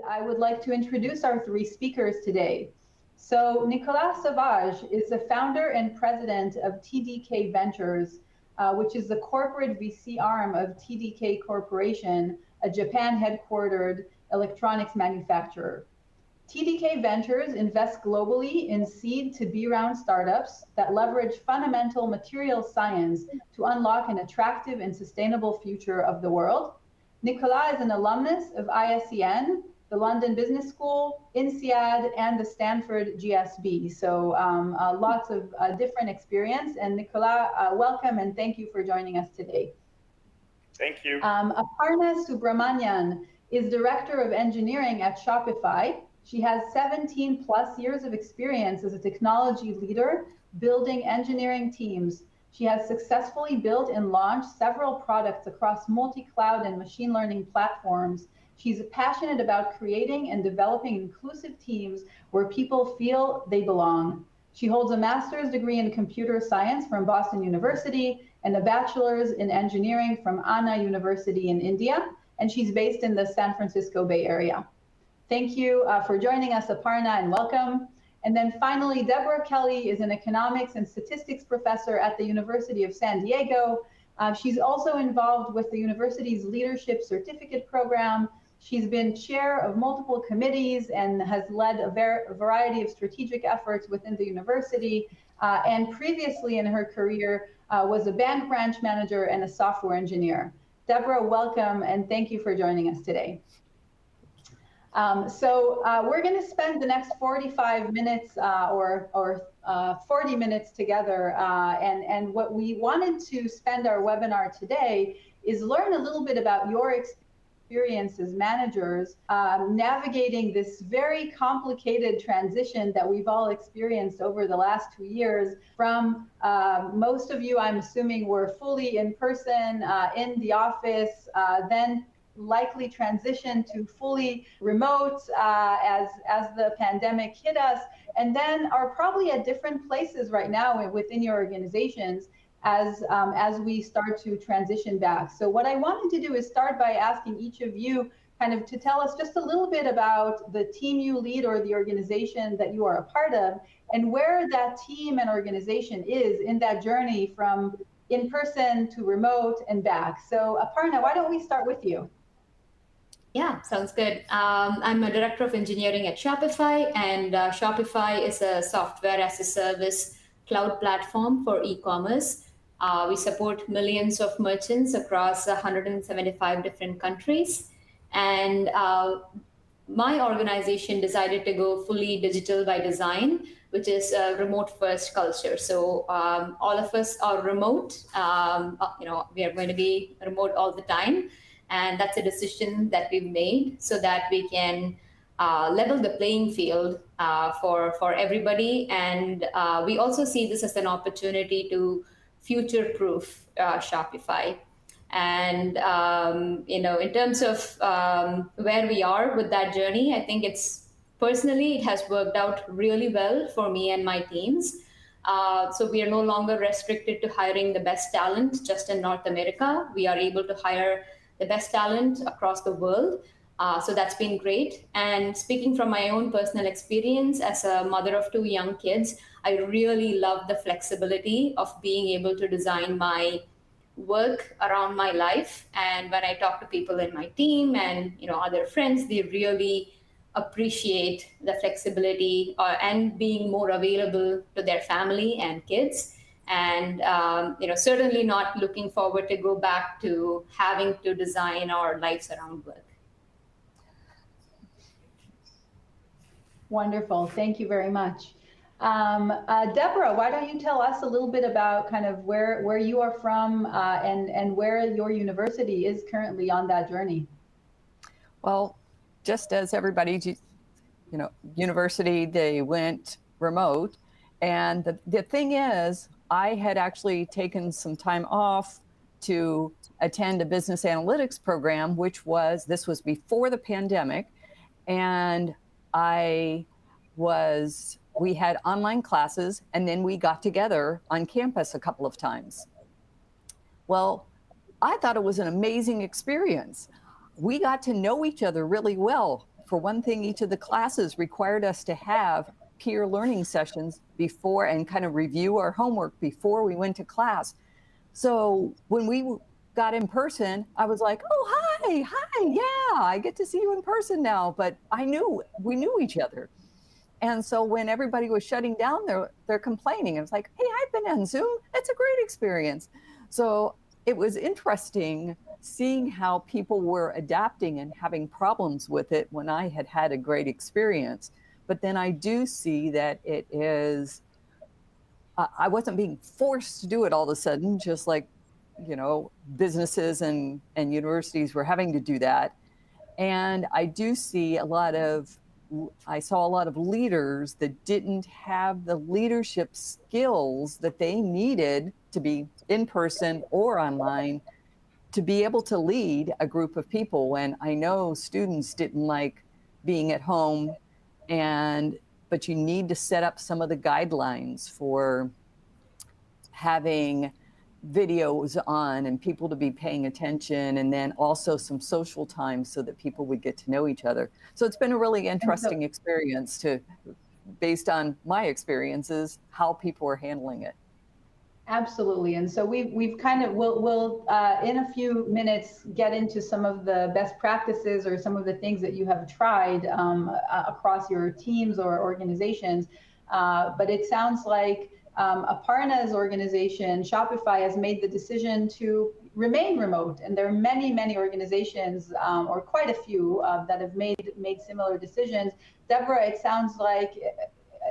I would like to introduce our three speakers today. So Nicolas Sauvage is the founder and president of TDK Ventures, which is the corporate VC arm of TDK Corporation, a Japan-headquartered electronics manufacturer. TDK Ventures invests globally in seed to B-round startups that leverage fundamental material science to unlock an attractive and sustainable future of the world. Nicolas is an alumnus of ISEN, the London Business School, INSEAD, and the Stanford GSB. So lots of different experience. And Nicolas, welcome and thank you for joining us today. Thank you. Aparna Subramanian is Director of Engineering at Shopify. She has 17 plus years of experience as a technology leader, building engineering teams. She has successfully built and launched several products across multi-cloud and machine learning platforms. She's passionate about creating and developing inclusive teams where people feel they belong. She holds a master's degree in computer science from Boston University and a bachelor's in engineering from Anna University in India, and she's based in the San Francisco Bay Area. Thank you for joining us, Aparna, and welcome. And then finally, Deborah Kelly is an economics and statistics professor at the University of San Diego. She's also involved with the university's leadership certificate program. She's been chair of multiple committees and has led a variety of strategic efforts within the university. And previously in her career was a bank branch manager and a software engineer. Deborah, welcome, and thank you for joining us today. We're going to spend the next 45 minutes or 40 minutes together. And what we wanted to spend our webinar today is learn a little bit about your experience as managers navigating this very complicated transition that we've all experienced over the last 2 years from most of you, I'm assuming, were fully in person in the office, then likely transition to fully remote as the pandemic hit us, and then are probably at different places right now within your organizations as we start to transition back. So what I wanted to do is start by asking each of you kind of to tell us just a little bit about the team you lead or the organization that you are a part of, and where that team and organization is in that journey from in person to remote and back. So Aparna, why don't we start with you? Yeah, sounds good. I'm a director of engineering at Shopify, and Shopify is a software as a service cloud platform for e-commerce. We support millions of merchants across 175 different countries. And my organization decided to go fully digital by design, which is a remote first culture. So all of us are remote. We are going to be remote all the time. And that's a decision that we've made so that we can level the playing field for everybody. And we also see this as an opportunity to future-proof Shopify. And in terms of where we are with that journey, I think it has worked out really well for me and my teams. So we are no longer restricted to hiring the best talent just in North America. We are able to hire the best talent across the world. So that's been great. And speaking from my own personal experience as a mother of 2 young kids, I really love the flexibility of being able to design my work around my life. And when I talk to people in my team and other friends, they really appreciate the flexibility and being more available to their family and kids. And certainly not looking forward to go back to having to design our lives around work. Wonderful, thank you very much. Deborah, why don't you tell us a little bit about kind of where you are from and where your university is currently on that journey? Well, just as everybody, university, they went remote. And the thing is, I had actually taken some time off to attend a business analytics program, this was before the pandemic. And we had online classes, and then we got together on campus a couple of times. Well, I thought it was an amazing experience. We got to know each other really well for one thing, each of the classes required us to have peer learning sessions before and kind of review our homework before we went to class. So when we got in person, I was like, oh, hi, yeah, I get to see you in person now. But we knew each other. And so when everybody was shutting down, they're complaining. I was like, hey, I've been on Zoom. It's a great experience. So it was interesting seeing how people were adapting and having problems with it when I had had a great experience. But then I do see that it is, I wasn't being forced to do it all of a sudden, just like, businesses and universities were having to do that. And I do see I saw a lot of leaders that didn't have the leadership skills that they needed to be in person or online to be able to lead a group of people. And I know students didn't like being at home, but you need to set up some of the guidelines for having videos on and people to be paying attention, and then also some social time so that people would get to know each other. So it's been a really interesting experience based on my experiences, how people are handling it. Absolutely. And so we've kind of, we'll in a few minutes get into some of the best practices or some of the things that you have tried across your teams or organizations. But it sounds like Aparna's organization, Shopify, has made the decision to remain remote. And there are many, many organizations, or quite a few, that have made similar decisions. Deborah, it sounds like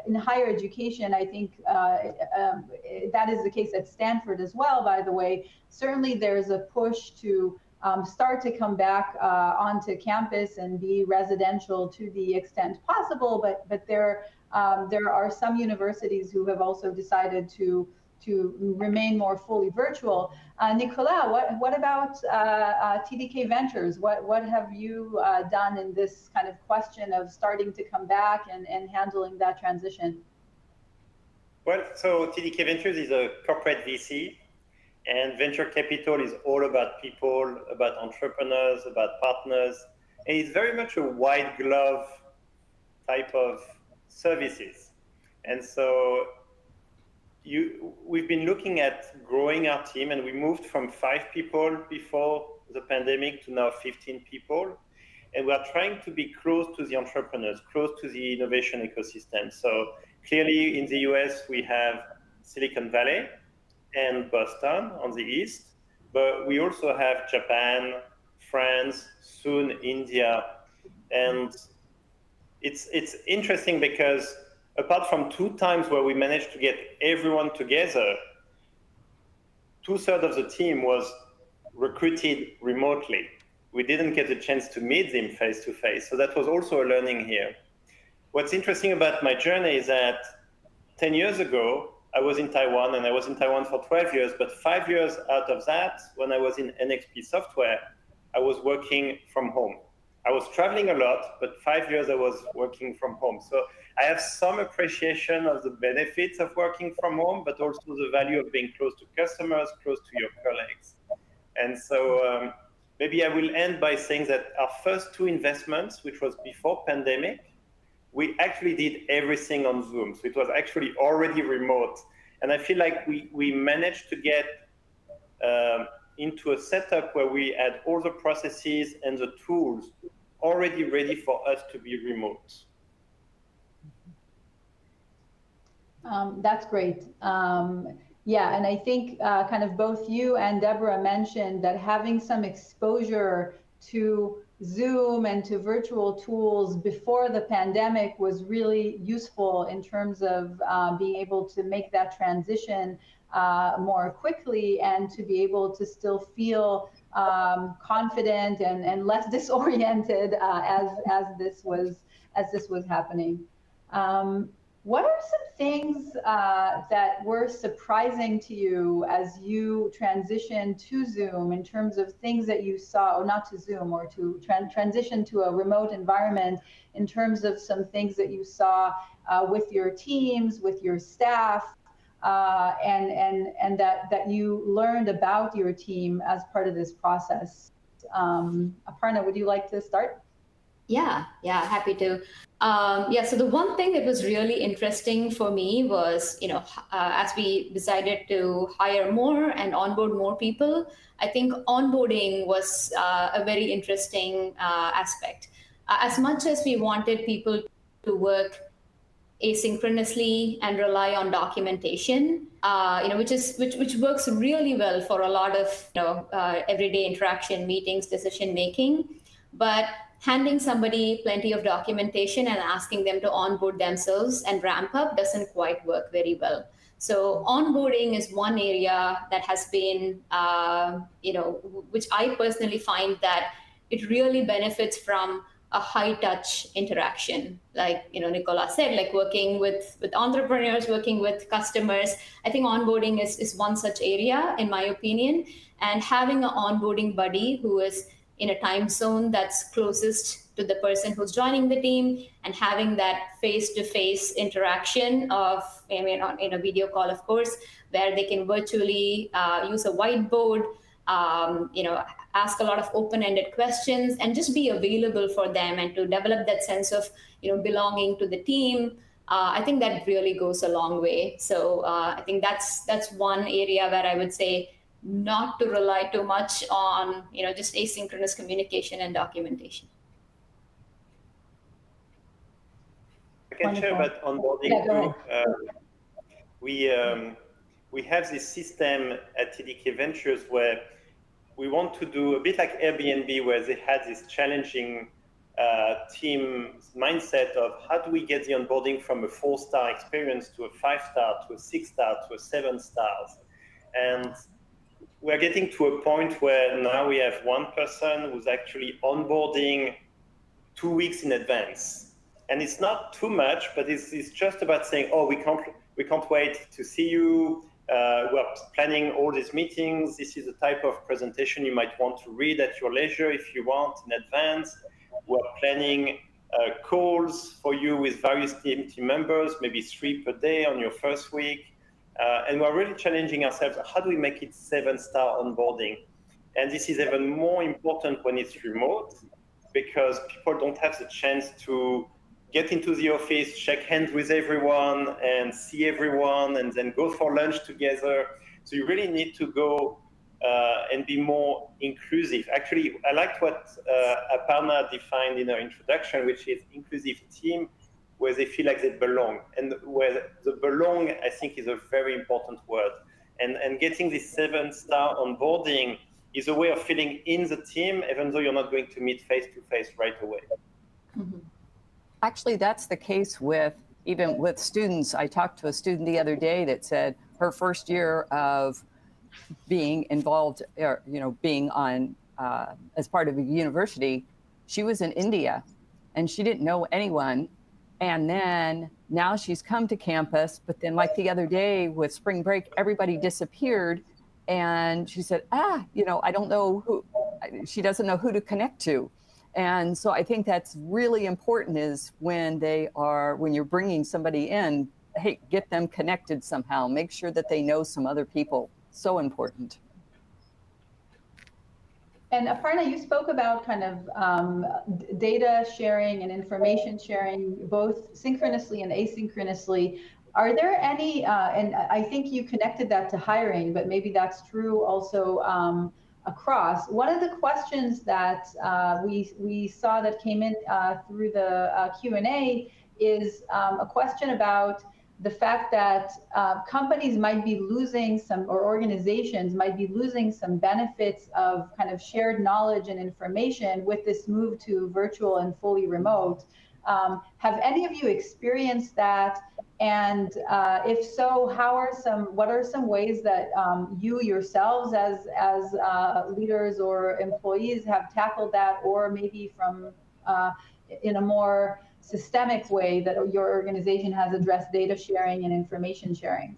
in higher education, I think that is the case at Stanford as well, by the way. Certainly there's a push to start to come back onto campus and be residential to the extent possible, but there are some universities who have also decided to remain more fully virtual. Nicolas, what about TDK Ventures? What have you done in this kind of question of starting to come back and handling that transition? Well, so TDK Ventures is a corporate VC, and venture capital is all about people, about entrepreneurs, about partners, and it's very much a white glove type of services. And so we've been looking at growing our team, and we moved from 5 people before the pandemic to now 15 people. And we are trying to be close to the entrepreneurs, close to the innovation ecosystem. So clearly in the US, we have Silicon Valley and Boston on the east, but we also have Japan, France, soon India. And it's interesting because apart from 2 times where we managed to get everyone together, 2/3 of the team was recruited remotely. We didn't get a chance to meet them face to face. So that was also a learning here. What's interesting about my journey is that 10 years ago, I was in Taiwan, and I was in Taiwan for 12 years, but 5 years out of that, when I was in NXP Software, I was working from home. I was traveling a lot, but 5 years I was working from home. So I have some appreciation of the benefits of working from home, but also the value of being close to customers, close to your colleagues. And so maybe I will end by saying that our first 2 investments, which was before pandemic, we actually did everything on Zoom. So it was actually already remote. And I feel like we managed to get into a setup where we had all the processes and the tools already ready for us to be remote. That's great. Yeah, and I think kind of both you and Deborah mentioned that having some exposure to Zoom and to virtual tools before the pandemic was really useful in terms of being able to make that transition more quickly and to be able to still feel confident and less disoriented as this was happening. What are some things that were surprising to you as you transitioned to Zoom in terms of things that you saw, or not to Zoom, or to transition to a remote environment, in terms of some things that you saw with your teams, with your staff, and that you learned about your team as part of this process? Aparna, would you like to start? Yeah, happy to. So the one thing that was really interesting for me was, as we decided to hire more and onboard more people, I think onboarding was a very interesting aspect. As much as we wanted people to work asynchronously and rely on documentation, which works really well for a lot of everyday interaction, meetings, decision making. But handing somebody plenty of documentation and asking them to onboard themselves and ramp up doesn't quite work very well. So onboarding is one area that has been, which I personally find that it really benefits from a high touch interaction, like Nicola said, like working with entrepreneurs, working with customers. I think onboarding is one such area, in my opinion. And having an onboarding buddy who is in a time zone that's closest to the person who's joining the team, and having that face-to-face interaction of, in a video call, of course, where they can virtually use a whiteboard, ask a lot of open-ended questions and just be available for them, and to develop that sense of belonging to the team. I think that really goes a long way. So I think that's one area where I would say not to rely too much on just asynchronous communication and documentation. I can share about onboarding too. We have this system at TDK Ventures where we want to do a bit like Airbnb, where they had this challenging team mindset of how do we get the onboarding from a 4-star experience to a 5-star, to a 6-star, to a 7 stars. And we're getting to a point where now we have one person who's actually onboarding 2 weeks in advance. And it's not too much, but it's just about saying, oh, we can't wait to see you. We're planning all these meetings. This is the type of presentation you might want to read at your leisure if you want in advance. We're planning calls for you with various team members, maybe 3 per day on your first week. And we're really challenging ourselves. How do we make it 7-star onboarding? And this is even more important when it's remote, because people don't have the chance to get into the office, shake hands with everyone and see everyone, and then go for lunch together. So you really need to go and be more inclusive. Actually, I liked what Aparna defined in her introduction, which is inclusive team, where they feel like they belong. And where the belong, I think, is a very important word. And getting this 7-star onboarding is a way of feeling in the team, even though you're not going to meet face-to-face right away. Mm-hmm. Actually, that's the case even with students. I talked to a student the other day that said her first year of being involved, being on as part of a university, she was in India and she didn't know anyone. And then now she's come to campus, but then like the other day with spring break, everybody disappeared. And she said, I don't know who, she doesn't know who to connect to. And so I think that's really important, is when you're bringing somebody in, hey, get them connected somehow, make sure that they know some other people. So important. And Aparna, you spoke about kind of data sharing and information sharing, both synchronously and asynchronously. Are there any, and I think you connected that to hiring, but maybe that's true also across. One of the questions that we saw that came in through the Q&A is a question about the fact that companies might be losing or organizations might be losing some benefits of kind of shared knowledge and information with this move to virtual and fully remote. Have any of you experienced that? And if so, what are some ways that you yourselves as leaders or employees have tackled that, or maybe from in a more systemic way that your organization has addressed data sharing and information sharing?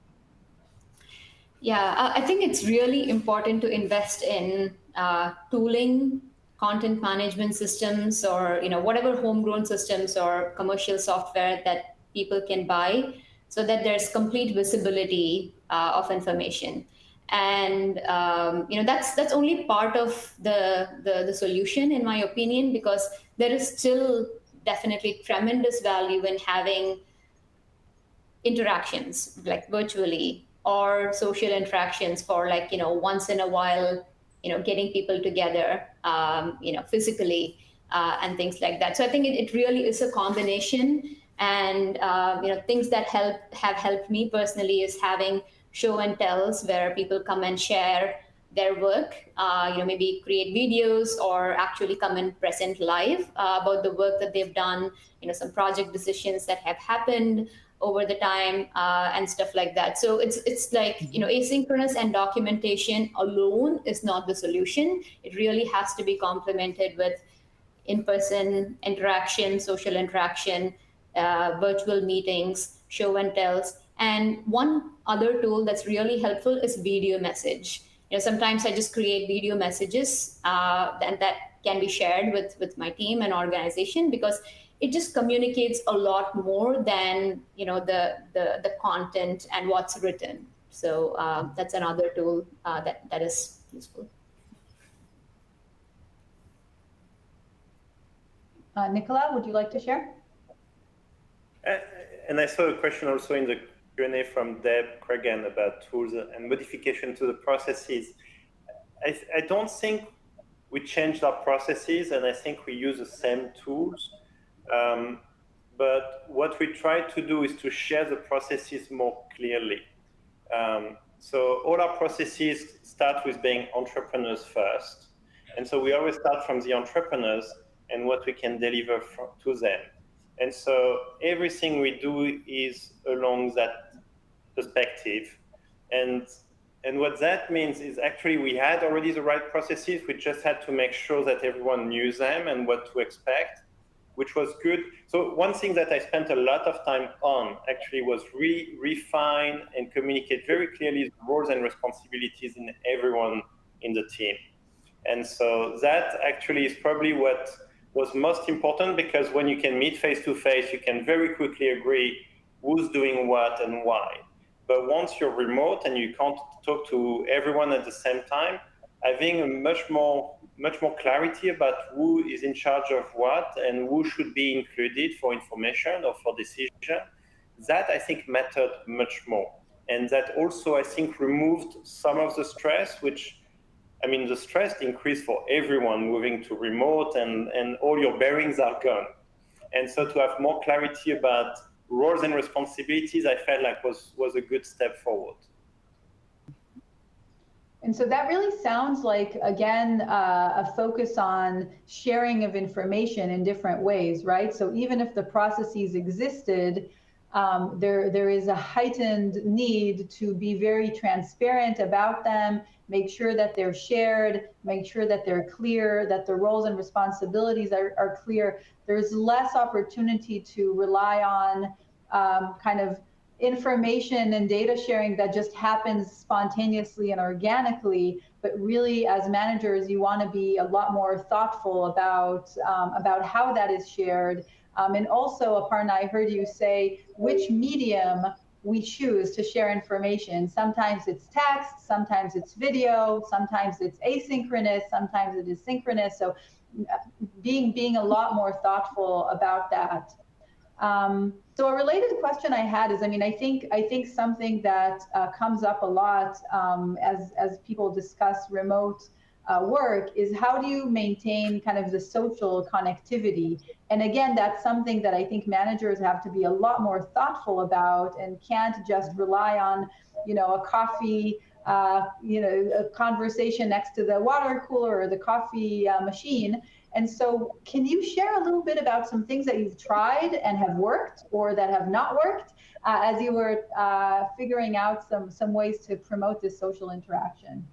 Yeah, I think it's really important to invest in tooling, content management systems, or whatever homegrown systems or commercial software that people can buy, so that there's complete visibility of information. And that's only part of the solution, in my opinion, because there is still definitely tremendous value in having interactions like virtually or social interactions for like once in a while, getting people together, physically, and things like that. So I think it really is a combination. And things that have helped me personally is having show and tells where people come and share their work, maybe create videos or actually come and present live about the work that they've done, some project decisions that have happened over the time, and stuff like that. So it's like, asynchronous and documentation alone is not the solution. It really has to be complemented with in-person interaction, social interaction, virtual meetings, show and tells. And one other tool that's really helpful is video message. Sometimes I just create video messages, and that can be shared with my team and organization, because it just communicates a lot more than the content and what's written. So that's another tool that is useful. Nicola, would you like to share? And I saw a question also in the Q&A from Deb Cregan about tools and modification to the processes. I don't think we changed our processes, and I think we use the same tools. But what we try to do is to share the processes more clearly. So all our processes start with being entrepreneurs first. And so we always start from the entrepreneurs and what we can deliver to them. And so everything we do is along that perspective. And what that means is actually we had already the right processes. We just had to make sure that everyone knew them and what to expect, which was good. So one thing that I spent a lot of time on actually was refine and communicate very clearly the roles and responsibilities in everyone in the team. And so that actually is probably what was most important, because when you can meet face-to-face, you can very quickly agree who's doing what and why. But once you're remote and you can't talk to everyone at the same time, having a much more clarity about who is in charge of what and who should be included for information or for decision, that I think mattered much more. And that also, I think, removed some of the stress, which, the stress increased for everyone moving to remote, and all your bearings are gone. And so to have more clarity about roles and responsibilities, I felt like was a good step forward. And so that really sounds like, again, a focus on sharing of information in different ways, right? So even if the processes existed, there is a heightened need to be very transparent about them, make sure that they're shared, make sure that they're clear, that the roles and responsibilities are clear. There's less opportunity to rely on kind of information and data sharing that just happens spontaneously and organically, but really as managers, you want to be a lot more thoughtful about how that is shared. And also, Aparna, I heard you say which medium we choose to share information. Sometimes it's text, sometimes it's video, sometimes it's asynchronous, sometimes it is synchronous. So being a lot more thoughtful about that. So a related question I had is, I think something that comes up a lot as people discuss remote work is how do you maintain kind of the social connectivity? And again, that's something that I think managers have to be a lot more thoughtful about and can't just rely on, a coffee, a conversation next to the water cooler or the coffee machine. And so can you share a little bit about some things that you've tried and have worked or that have not worked as you were figuring out some ways to promote this social interaction?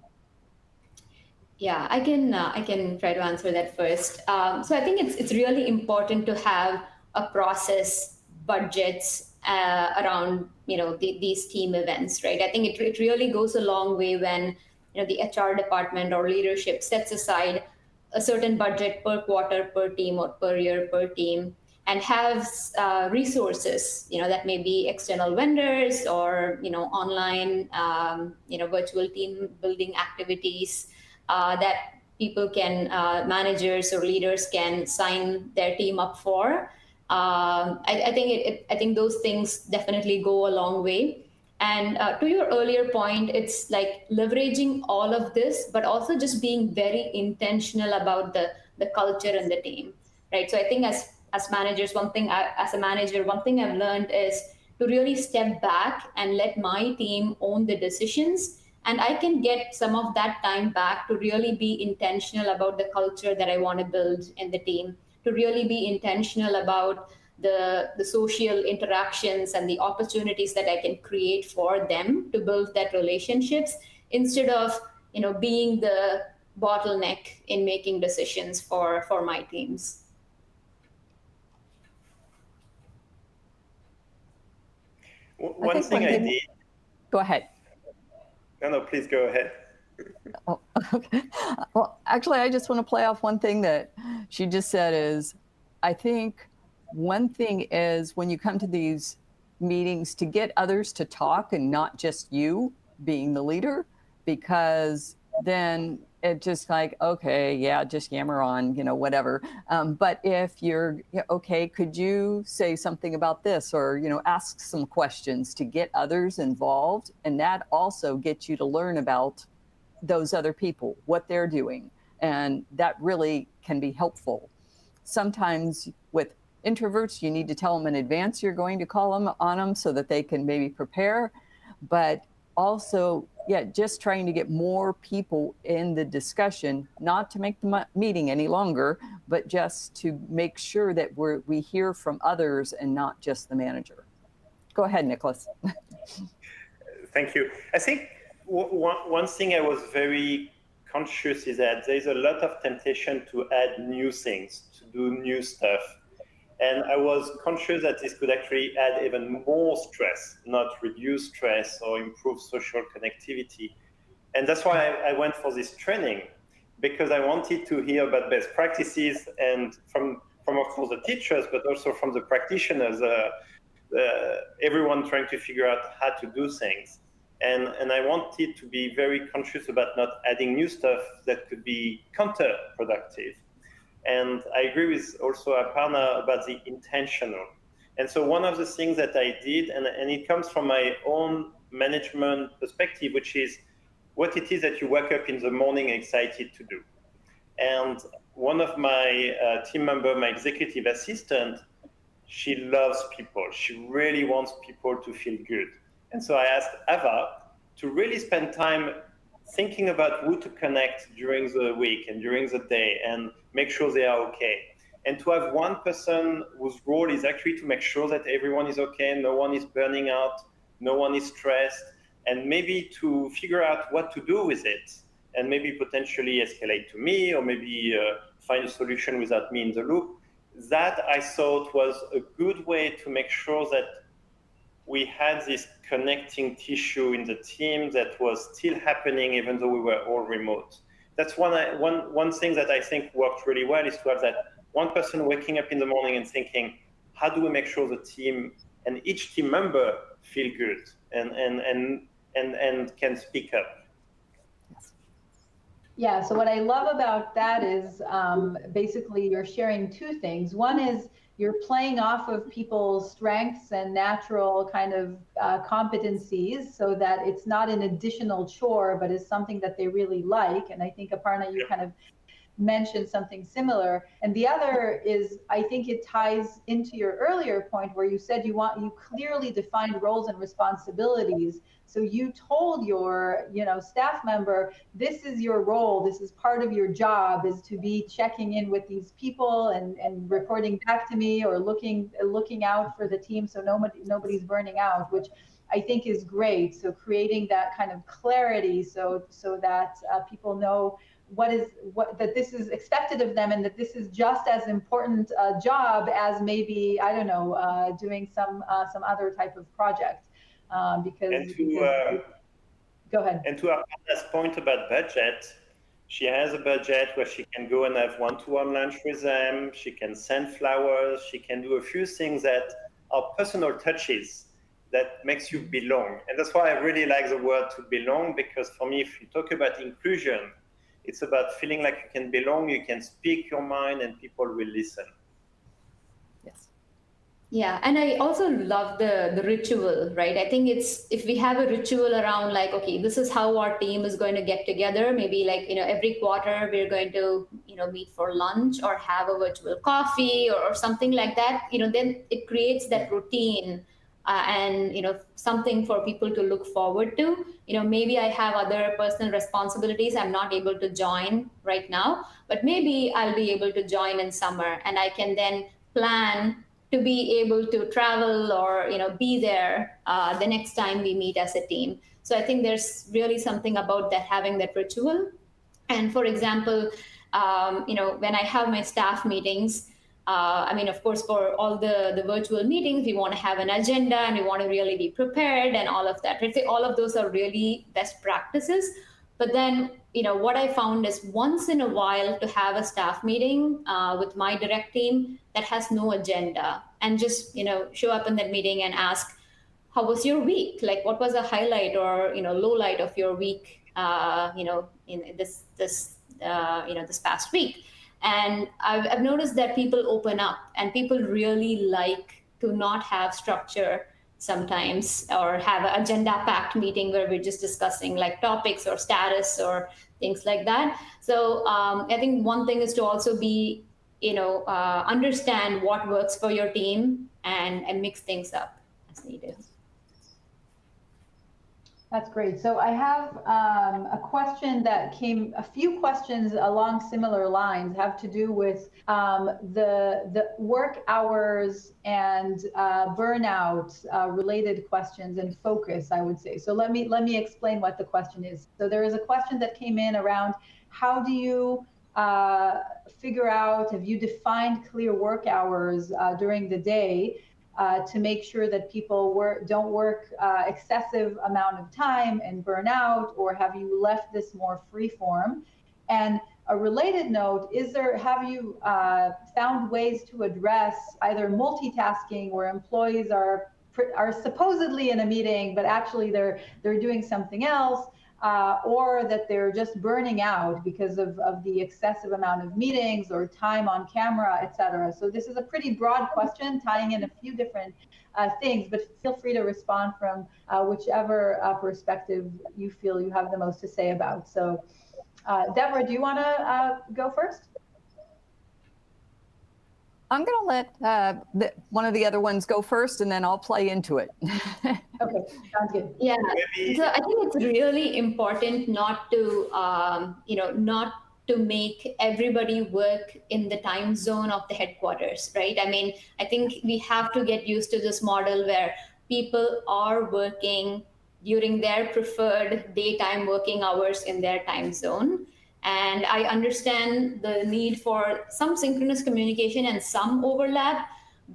Yeah, I can try to answer that first. So I think it's really important to have a process, budgets around these team events, right? I think it really goes a long way when the HR department or leadership sets aside a certain budget per quarter, per team, or per year, per team, and have resources, that may be external vendors or, online, virtual team building activities that people can, managers or leaders can sign their team up for. I think those things definitely go a long way. And to your earlier point, it's like leveraging all of this, but also just being very intentional about the culture and the team, right? So I think as managers, as a manager, one thing I've learned is to really step back and let my team own the decisions. And I can get some of that time back to really be intentional about the culture that I want to build in the team, to really be intentional about the social interactions and the opportunities that I can create for them to build that relationships, instead of being the bottleneck in making decisions for my teams. One thing I did. Go ahead. No, please go ahead. Oh, okay. Well, actually, I just want to play off one thing that she just said is, I think one thing is when you come to these meetings to get others to talk and not just you being the leader, because then it just like, okay, yeah, just yammer on, whatever. But if you're, okay, could you say something about this, or, ask some questions to get others involved. And that also gets you to learn about those other people, what they're doing. And that really can be helpful. Sometimes with introverts, you need to tell them in advance you're going to call them on them so that they can maybe prepare. But also, just trying to get more people in the discussion, not to make the meeting any longer, but just to make sure that we hear from others and not just the manager. Go ahead, Nicholas. Thank you. I think one thing I was very conscious is that there's a lot of temptation to add new things, to do new stuff. And I was conscious that this could actually add even more stress, not reduce stress or improve social connectivity. And that's why I went for this training, because I wanted to hear about best practices, and from of course the teachers, but also from the practitioners, everyone trying to figure out how to do things. And I wanted to be very conscious about not adding new stuff that could be counterproductive. And I agree with also Aparna about the intentional. And so one of the things that I did, and it comes from my own management perspective, which is what it is that you wake up in the morning excited to do. And one of my team member, my executive assistant, she loves people. She really wants people to feel good. And so I asked Ava to really spend time thinking about who to connect during the week and during the day and make sure they are okay. And to have one person whose role is actually to make sure that everyone is okay, no one is burning out, no one is stressed, and maybe to figure out what to do with it, and maybe potentially escalate to me, or maybe find a solution without me in the loop. That I thought was a good way to make sure that we had this connecting tissue in the team that was still happening even though we were all remote. That's one thing that I think worked really well, is to have that one person waking up in the morning and thinking, how do we make sure the team and each team member feel good and can speak up? Yeah, so what I love about that is basically you're sharing two things. One is you're playing off of people's strengths and natural kind of competencies, so that it's not an additional chore, but is something that they really like. And I think, Aparna, you kind of mentioned something similar. And the other is, I think it ties into your earlier point where you said you clearly defined roles and responsibilities. So you told your staff member, this is your role, this is part of your job, is to be checking in with these people and reporting back to me, or looking out for the team so nobody's burning out, which I think is great. So creating that kind of clarity so that people know that this is expected of them, and that this is just as important a job as maybe, I don't know, doing some other type of project. Go ahead. And to our last point about budget, She has a budget where she can go and have one-to-one lunch with them. She can send flowers. She can do a few things that are personal touches that makes you belong. And that's why I really like the word to belong, because for me, if you talk about inclusion, it's about feeling like you can belong, you can speak your mind, and people will listen. Yes. Yeah, and I also love the ritual, right? I think it's if we have a ritual around like, okay, this is how our team is going to get together. Maybe like, every quarter we're going to, meet for lunch or have a virtual coffee or something like that. Then it creates that routine and something for people to look forward to. Maybe I have other personal responsibilities. I'm not able to join right now, but maybe I'll be able to join in summer, and I can then plan to be able to travel or be there the next time we meet as a team. So I think there's really something about that, having that ritual. And for example, when I have my staff meetings, of course, for all the virtual meetings, we want to have an agenda and we want to really be prepared and all of that. I'd say all of those are really best practices. But then, what I found is once in a while to have a staff meeting with my direct team that has no agenda, and just, show up in that meeting and ask, how was your week? Like, what was a highlight or, low light of your week, in this past week? And I've noticed that people open up and people really like to not have structure sometimes, or have an agenda packed meeting where we're just discussing like topics or status or things like that. So I think one thing is to also be, understand what works for your team and mix things up as needed. That's great. So I have a few questions along similar lines have to do with the work hours and burnout related questions and focus, I would say. So let me explain what the question is. So there is a question that came in around how do you figure out, have you defined clear work hours during the day to make sure that people don't work excessive amount of time and burn out, or have you left this more free form? And a related note, have you found ways to address either multitasking, where employees are supposedly in a meeting, but actually they're doing something else, or that they're just burning out because of the excessive amount of meetings or time on camera, etc. So this is a pretty broad question, tying in a few different things, but feel free to respond from whichever perspective you feel you have the most to say about. So Deborah, do you want to go first? I'm going to let one of the other ones go first, and then I'll play into it. Okay, sounds good. Yeah, so I think it's really important not to, not to make everybody work in the time zone of the headquarters, right? I think we have to get used to this model where people are working during their preferred daytime working hours in their time zone. And I understand the need for some synchronous communication and some overlap,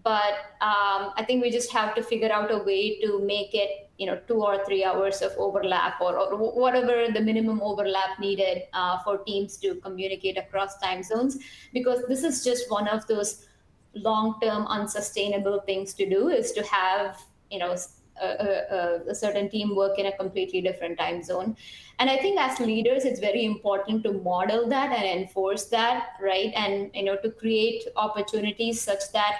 but I think we just have to figure out a way to make it, 2 or 3 hours of overlap, or whatever the minimum overlap needed for teams to communicate across time zones, because this is just one of those long-term unsustainable things to do, is to have, a certain team work in a completely different time zone. And I think as leaders, it's very important to model that and enforce that, right? And, to create opportunities such that,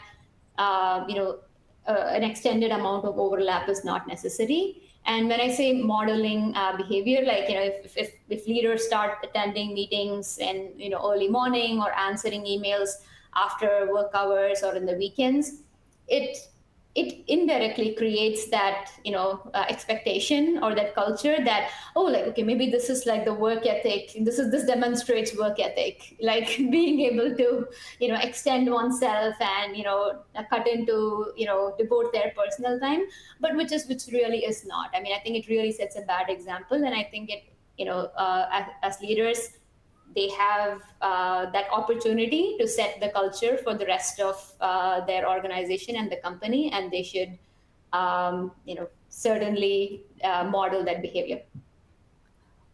an extended amount of overlap is not necessary. And when I say modeling behavior, like, if leaders start attending meetings in, early morning, or answering emails after work hours or in the weekends, it indirectly creates that, expectation or that culture that, oh, like, okay, maybe this is like the work ethic. This demonstrates work ethic, like being able to, extend oneself and, cut into, devote their personal time, but which really is not. I think it really sets a bad example. And I think it, as leaders, they have that opportunity to set the culture for the rest of their organization and the company, and they should, certainly model that behavior.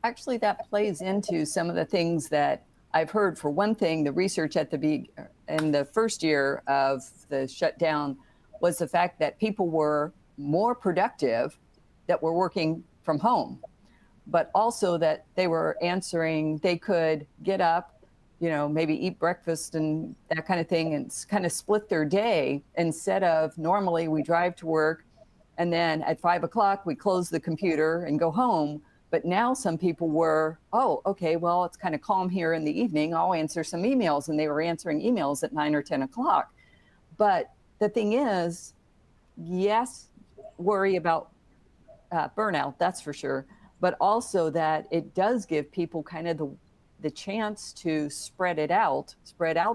actually that plays into some of the things that I've heard. For one thing, the research in the first year of the shutdown was the fact that people were more productive that were working from home, but also that they could get up, maybe eat breakfast and that kind of thing, and kind of split their day, instead of normally we drive to work and then at 5 o'clock we close the computer and go home. But now some people were, oh, okay, well, it's kind of calm here in the evening, I'll answer some emails. And they were answering emails at 9 or 10 o'clock. But the thing is, yes, worry about burnout, that's for sure. But also that it does give people kind of the chance to spread out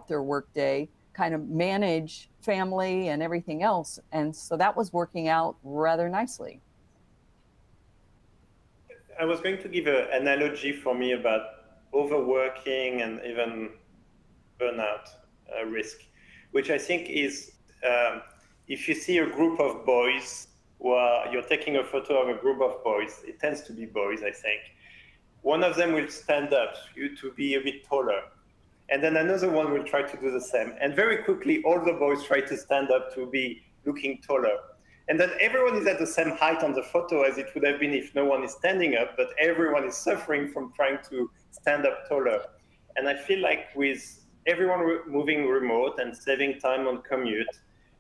their workday, kind of manage family and everything else. And so that was working out rather nicely. I was going to give an analogy for me about overworking and even burnout risk, which I think is if you see a group of boys, you're taking a photo of a group of boys, it tends to be boys, I think. One of them will stand up to be a bit taller, and then another one will try to do the same. And very quickly, all the boys try to stand up to be looking taller. And then everyone is at the same height on the photo as it would have been if no one is standing up, but everyone is suffering from trying to stand up taller. And I feel like with everyone moving remote and saving time on commute,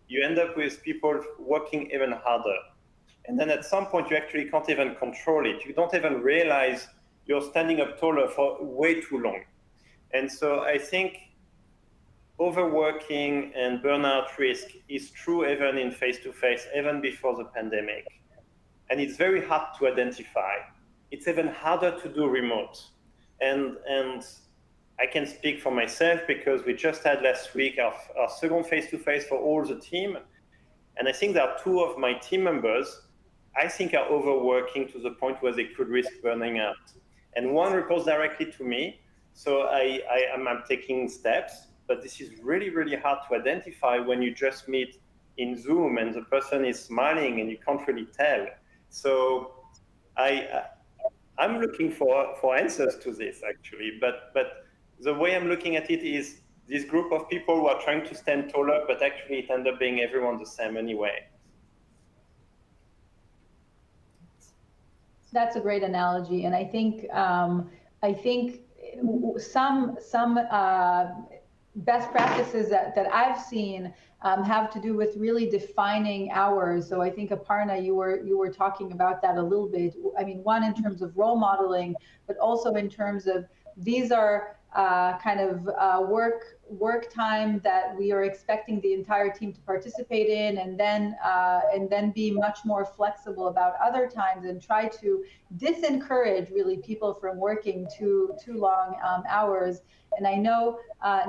you end up with people working even harder. And then at some point, you actually can't even control it. You don't even realize you're standing up taller for way too long. And so I think overworking and burnout risk is true even in face-to-face, even before the pandemic. And it's very hard to identify. It's even harder to do remote. And I can speak for myself because we just had last week our second face-to-face for all the team. And I think there are two of my team members, I think, are overworking to the point where they could risk burning out. And one reports directly to me. So I'm taking steps. But this is really, really hard to identify when you just meet in Zoom and the person is smiling and you can't really tell. So I'm looking for answers to this, actually. But the way I'm looking at it is this group of people who are trying to stand taller, but actually it ends up being everyone the same anyway. That's a great analogy. And I think some best practices that I've seen have to do with really defining hours. So I think, Aparna, you were talking about that a little bit. I mean, one, in terms of role modeling, but also in terms of these are kind of work time that we are expecting the entire team to participate in, and then be much more flexible about other times and try to disencourage really people from working too long hours. And I know,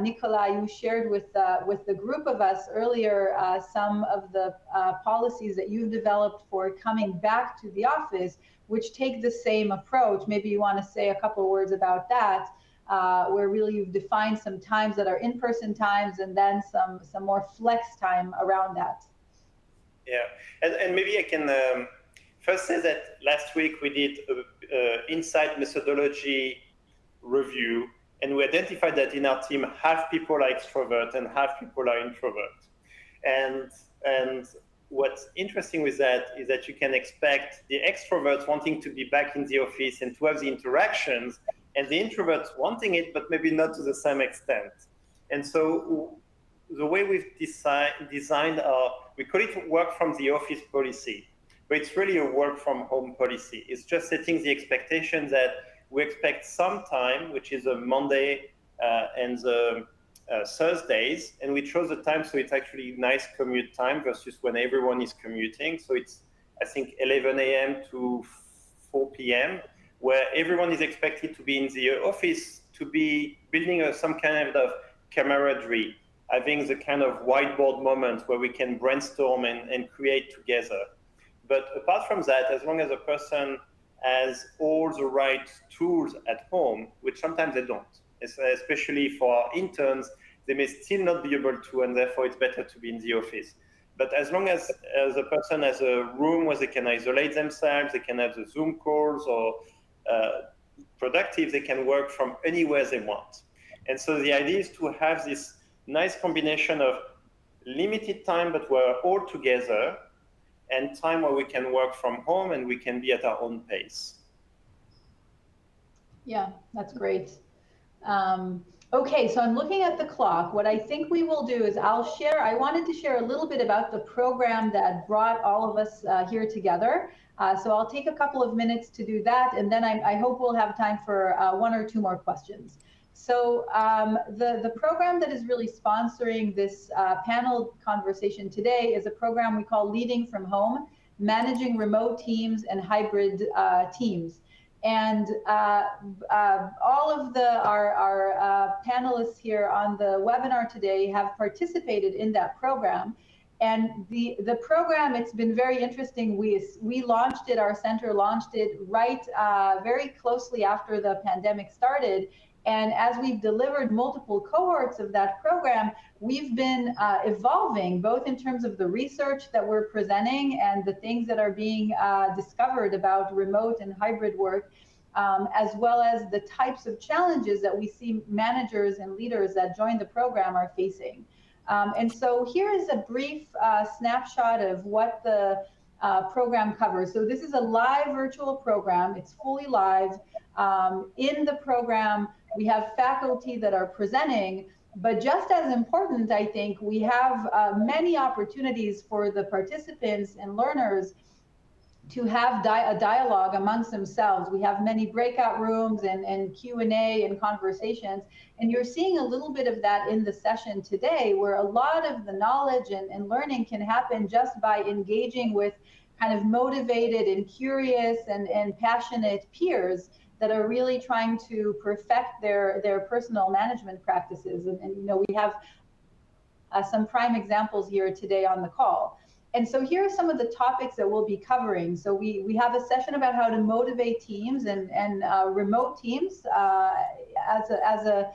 Nicola, you shared with the group of us earlier some of the policies that you've developed for coming back to the office, which take the same approach. Maybe you want to say a couple of words about that, where really you've defined some times that are in-person times and then some more flex time around that. Yeah, and maybe I can first say that last week we did an insight methodology review, and we identified that in our team, half people are extrovert and half people are introvert. And what's interesting with that is that you can expect the extroverts wanting to be back in the office and to have the interactions, and the introverts wanting it, but maybe not to the same extent. And so the way we've designed we call it work from the office policy, but it's really a work from home policy. It's just setting the expectation that we expect some time, which is a Monday and the Thursdays, and we chose the time so it's actually nice commute time versus when everyone is commuting. So it's, I think, 11 a.m. to 4 p.m., where everyone is expected to be in the office, to be building some kind of camaraderie, having the kind of whiteboard moment where we can brainstorm and create together. But apart from that, as long as a person has all the right tools at home, which sometimes they don't, especially for our interns, they may still not be able to, and therefore it's better to be in the office. But as long as a person has a room where they can isolate themselves, they can have the Zoom calls or productive, they can work from anywhere they want. And so the idea is to have this nice combination of limited time, but we're all together, and time where we can work from home and we can be at our own pace. Yeah, that's great. Okay, so I'm looking at the clock. What I think we will do is I wanted to share a little bit about the program that brought all of us here together. So I'll take a couple of minutes to do that, and then I hope we'll have time for one or two more questions. So the program that is really sponsoring this panel conversation today is a program we call Leading from Home, Managing Remote Teams and Hybrid Teams. And all of our panelists here on the webinar today have participated in that program. And the program, it's been very interesting. We launched it, our center launched it right very closely after the pandemic started. And as we've delivered multiple cohorts of that program, we've been evolving both in terms of the research that we're presenting and the things that are being discovered about remote and hybrid work, as well as the types of challenges that we see managers and leaders that join the program are facing. And so here is a brief snapshot of what the program covers. So this is a live virtual program. It's fully live. In the program, we have faculty that are presenting, but just as important, I think, we have many opportunities for the participants and learners to have a dialogue amongst themselves. We have many breakout rooms and Q&A and conversations, and you're seeing a little bit of that in the session today, where a lot of the knowledge and learning can happen just by engaging with kind of motivated and curious and passionate peers that are really trying to perfect their personal management practices. And you know, we have some prime examples here today on the call. And so here are some of the topics that we'll be covering. So we have a session about how to motivate teams and remote teams as a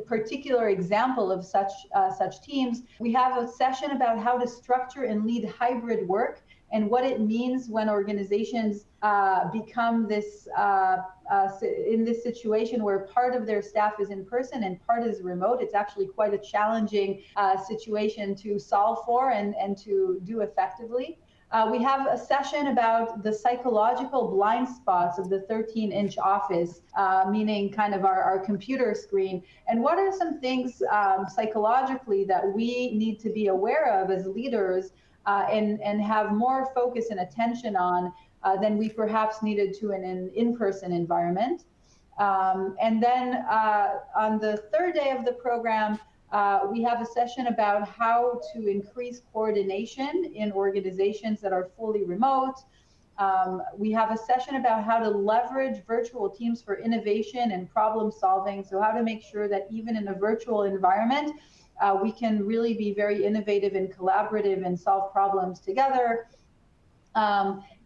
particular example of such teams. We have a session about how to structure and lead hybrid work and what it means when organizations become this in this situation where part of their staff is in person and part is remote. It's actually quite a challenging situation to solve for and to do effectively. We have a session about the psychological blind spots of the 13-inch office, meaning kind of our computer screen. And what are some things psychologically that we need to be aware of as leaders and have more focus and attention on than we perhaps needed to in an in-person environment. And then on the third day of the program, we have a session about how to increase coordination in organizations that are fully remote. We have a session about how to leverage virtual teams for innovation and problem solving. So how to make sure that even in a virtual environment, we can really be very innovative and collaborative and solve problems together.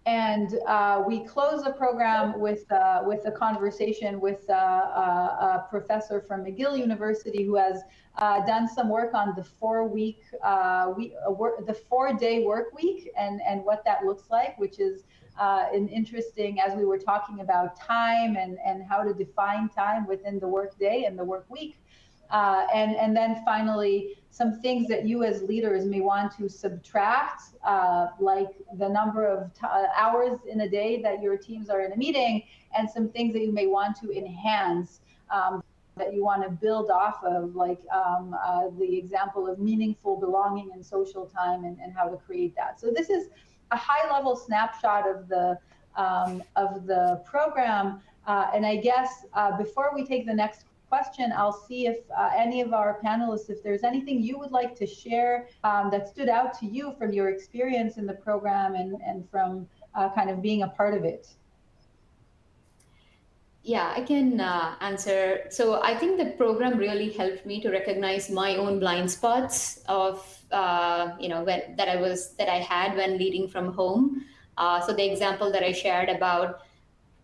And we close the program with a conversation with a professor from McGill University who has done some work on the 4-day work week and what that looks like, which is an interesting, as we were talking about time and how to define time within the work day and the work week. And then finally, some things that you as leaders may want to subtract, like the number of hours in a day that your teams are in a meeting, and some things that you may want to enhance, that you want to build off of, like the example of meaningful belonging and social time and how to create that. So this is a high-level snapshot of the program. And I guess before we take the next question, I'll see if any of our panelists, if there's anything you would like to share that stood out to you from your experience in the program and from kind of being a part of it. Yeah, I can answer. So I think the program really helped me to recognize my own blind spots of that I had when leading from home. So the example that I shared about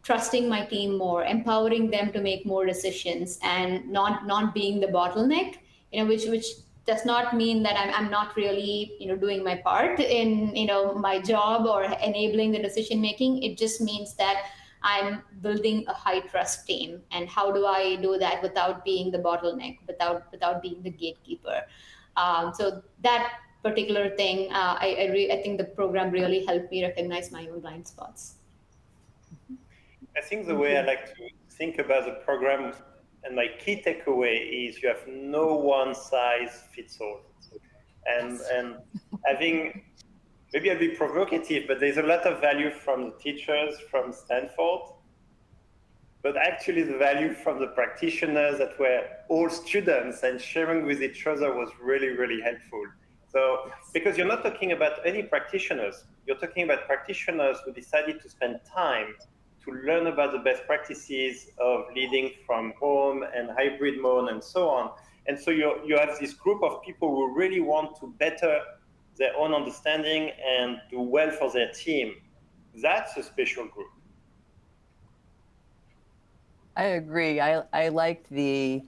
trusting my team more, empowering them to make more decisions, and not being the bottleneck, which does not mean that I'm not really doing my part in my job or enabling the decision making. It just means that I'm building a high trust team, and how do I do that without being the bottleneck, without being the gatekeeper? So that particular thing, I think the program really helped me recognize my own blind spots. I think the way I like to think about the program, and my key takeaway is you have no one size fits all. And having, maybe I'll be provocative, but there's a lot of value from the teachers from Stanford, but actually the value from the practitioners that were all students and sharing with each other was really, really helpful. So, because you're not talking about any practitioners, you're talking about practitioners who decided to spend time to learn about the best practices of leading from home and hybrid mode and so on. And so you have this group of people who really want to better their own understanding and do well for their team. That's a special group. I agree. I liked the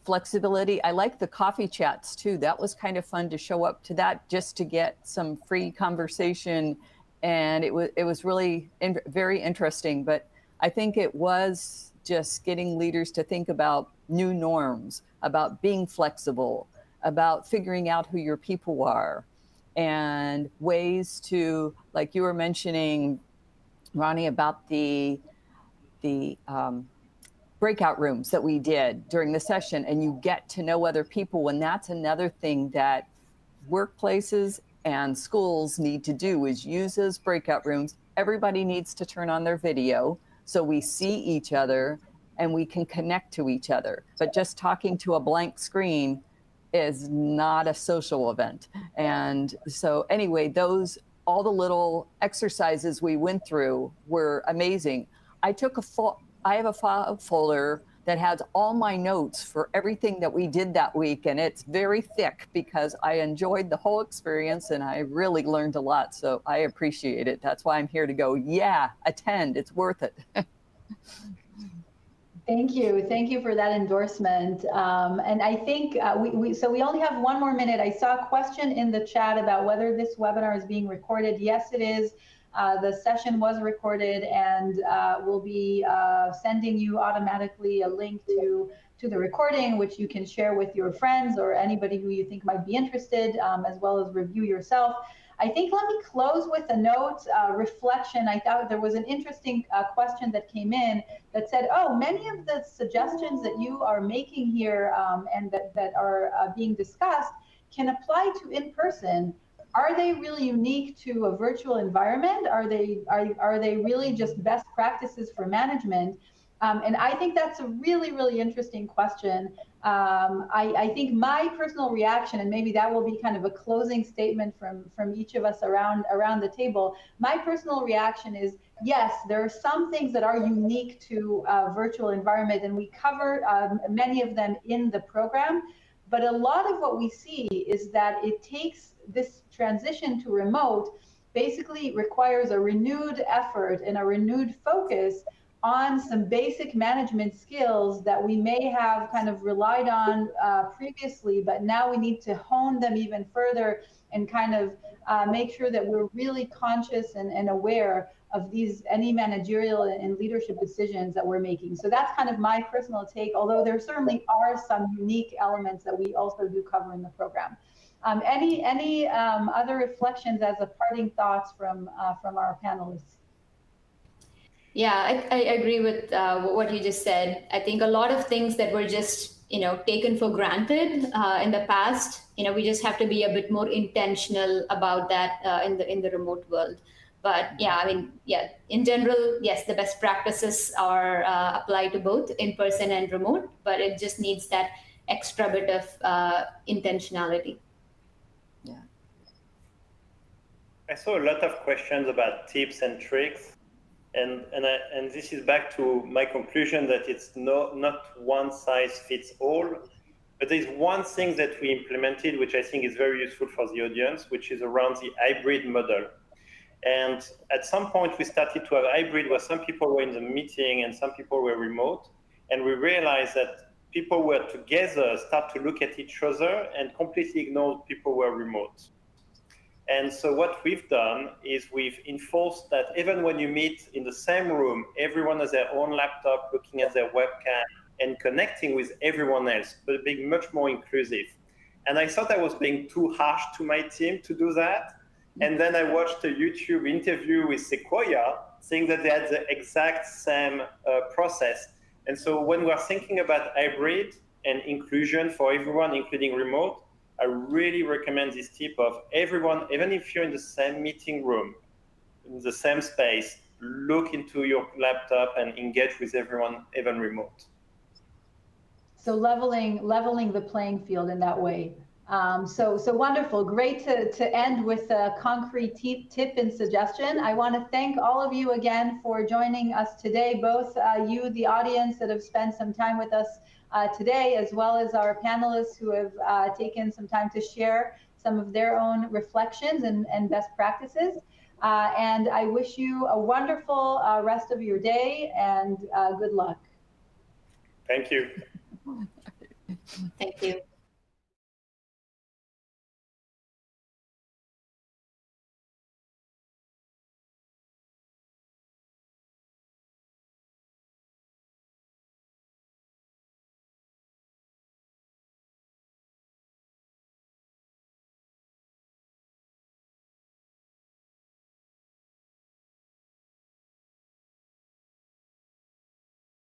flexibility. I liked the coffee chats too. That was kind of fun to show up to that just to get some free conversation. And it was really very interesting. But I think it was just getting leaders to think about new norms, about being flexible, about figuring out who your people are, and ways to, like you were mentioning, Ronnie, about the breakout rooms that we did during the session, and you get to know other people. And that's another thing that workplaces and schools need to do, is use those breakout rooms. Everybody needs to turn on their video so we see each other and we can connect to each other. But just talking to a blank screen is not a social event. And so anyway, all the little exercises we went through were amazing. I have a file folder that has all my notes for everything that we did that week, and it's very thick because I enjoyed the whole experience and I really learned a lot. So I appreciate it. That's why I'm here to go, yeah, attend, it's worth it. Thank you for that endorsement. And I think we only have one more minute. I saw a question in the chat about whether this webinar is being recorded. Yes, it is. The session was recorded, and we'll be sending you automatically a link to the recording, which you can share with your friends or anybody who you think might be interested, as well as review yourself. I think let me close with a note, reflection. I thought there was an interesting question that came in that said, oh, many of the suggestions that you are making here and that are being discussed can apply to in-person. Are they really unique to a virtual environment? Are they really just best practices for management? And I think that's a really, really interesting question. I think my personal reaction, and maybe that will be kind of a closing statement from each of us around the table. My personal reaction is, yes, there are some things that are unique to a virtual environment, and we cover many of them in the program. But a lot of what we see is that it takes this transition to remote basically requires a renewed effort and a renewed focus on some basic management skills that we may have kind of relied on previously, but now we need to hone them even further and kind of make sure that we're really conscious and aware of any managerial and leadership decisions that we're making. So that's kind of my personal take, although there certainly are some unique elements that we also do cover in the program. Any other reflections as a parting thoughts from our panelists? Yeah, I agree with what you just said. I think a lot of things that were just taken for granted in the past, we just have to be a bit more intentional about that in the remote world. But yeah, I mean, yeah, in general, yes, the best practices are applied to both in-person and remote, but it just needs that extra bit of intentionality. Yeah. I saw a lot of questions about tips and tricks. And this is back to my conclusion that it's not one size fits all, but there's one thing that we implemented, which I think is very useful for the audience, which is around the hybrid model. And at some point we started to have hybrid where some people were in the meeting and some people were remote. And we realized that people were together start to look at each other and completely ignore people who were remote. And so what we've done is we've enforced that even when you meet in the same room, everyone has their own laptop looking at their webcam and connecting with everyone else, but being much more inclusive. And I thought I was being too harsh to my team to do that. And then I watched a YouTube interview with Sequoia saying that they had the exact same process. And so when we're thinking about hybrid and inclusion for everyone, including remote, I really recommend this tip of everyone, even if you're in the same meeting room, in the same space, look into your laptop and engage with everyone, even remote. So leveling the playing field in that way. So wonderful. Great to end with a concrete tip and suggestion. I want to thank all of you again for joining us today, both you, the audience that have spent some time with us today, as well as our panelists who have taken some time to share some of their own reflections and best practices. And I wish you a wonderful rest of your day and good luck. Thank you. Thank you.